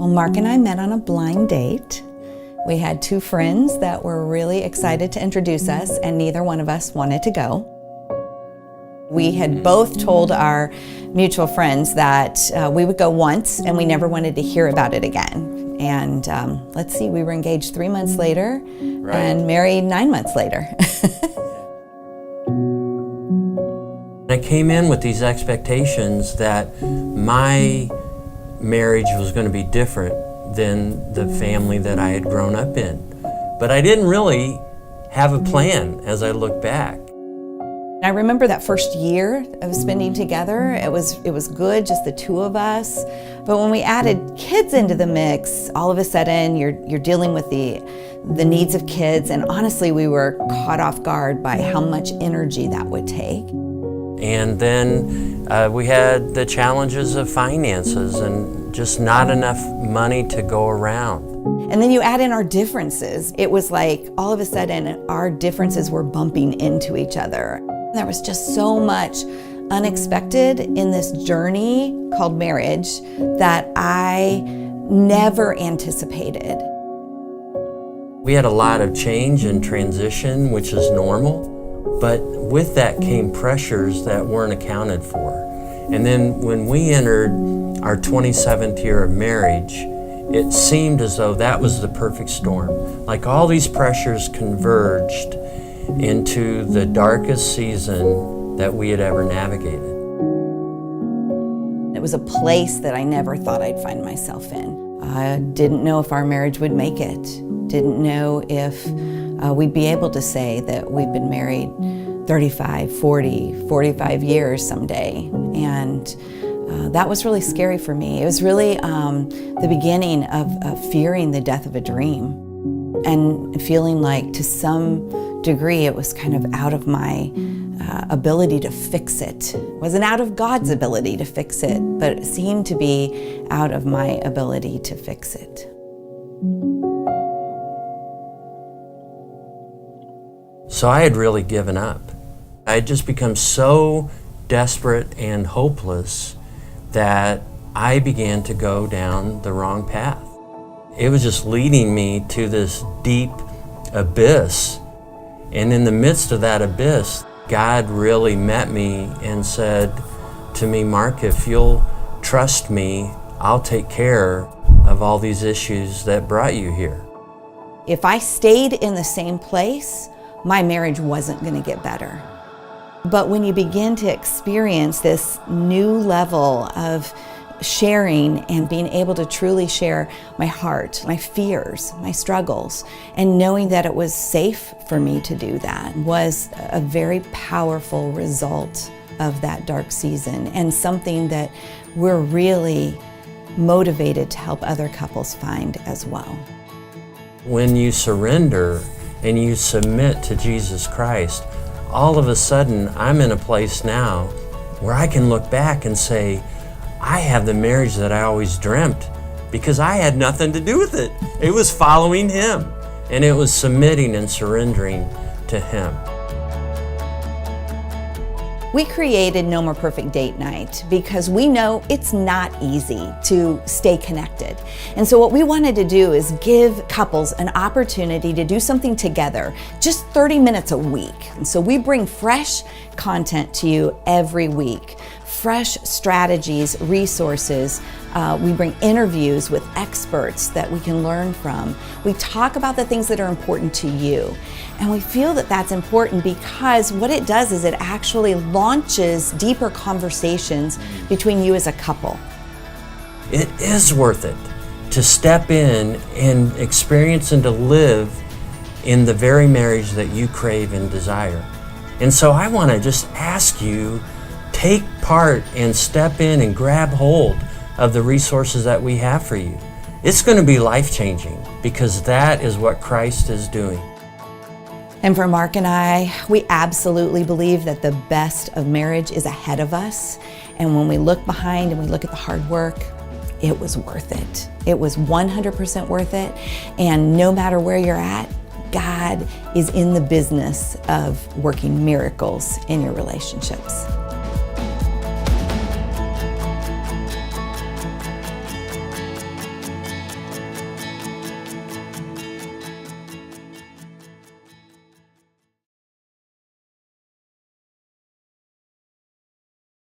Well, Mark and I met on a blind date. We had two friends that were really excited to introduce us, and neither one of us wanted to go. We had both told our mutual friends that we would go once and we never wanted to hear about it again. And let's see, we were engaged 3 months later and married 9 months later. I came in with these expectations that my marriage was going to be different than the family that I had grown up in. But I didn't really have a plan as I look back. I remember that first year of spending together. It was good, just the two of us. But when we added kids into the mix, all of a sudden you're dealing with the needs of kids, and honestly we were caught off guard by how much energy that would take. And then we had the challenges of finances and just not enough money to go around. And then you add in our differences. It was like all of a sudden our differences were bumping into each other. There was just so much unexpected in this journey called marriage that I never anticipated. We had a lot of change and transition, which is normal, but with that came pressures that weren't accounted for. And then when we entered our 27th year of marriage, it seemed as though that was the perfect storm. Like all these pressures converged into the darkest season that we had ever navigated. It was a place that I never thought I'd find myself in. I didn't know if our marriage would make it. Didn't know if we'd be able to say that we've been married 35, 40, 45 years someday. And that was really scary for me. It was really the beginning of fearing the death of a dream and feeling like to some degree it was kind of out of my ability to fix it. It wasn't out of God's ability to fix it, but it seemed to be out of my ability to fix it. So I had really given up. I had just become so desperate and hopeless that I began to go down the wrong path. It was just leading me to this deep abyss. And in the midst of that abyss, God really met me and said to me, Mark, if you'll trust me, I'll take care of all these issues that brought you here. If I stayed in the same place, my marriage wasn't going to get better. But when you begin to experience this new level of sharing and being able to truly share my heart, my fears, my struggles, and knowing that it was safe for me to do that was a very powerful result of that dark season, and something that we're really motivated to help other couples find as well. When you surrender and you submit to Jesus Christ, all of a sudden I'm in a place now where I can look back and say, I have the marriage that I always dreamt because I had nothing to do with it. It was following Him, and it was submitting and surrendering to Him. We created No More Perfect Date Night because we know it's not easy to stay connected. And so what we wanted to do is give couples an opportunity to do something together, just 30 minutes a week. And so we bring fresh content to you every week. Fresh strategies, resources. We bring interviews with experts that we can learn from. We talk about the things that are important to you. And we feel that that's important because what it does is it actually launches deeper conversations between you as a couple. It is worth it to step in and experience and to live in the very marriage that you crave and desire. And so I want to just ask you, take part and step in and grab hold of the resources that we have for you. It's going to be life-changing because that is what Christ is doing. And for Mark and I, we absolutely believe that the best of marriage is ahead of us. And when we look behind and we look at the hard work, it was worth it. It was 100% worth it. And no matter where you're at, God is in the business of working miracles in your relationships.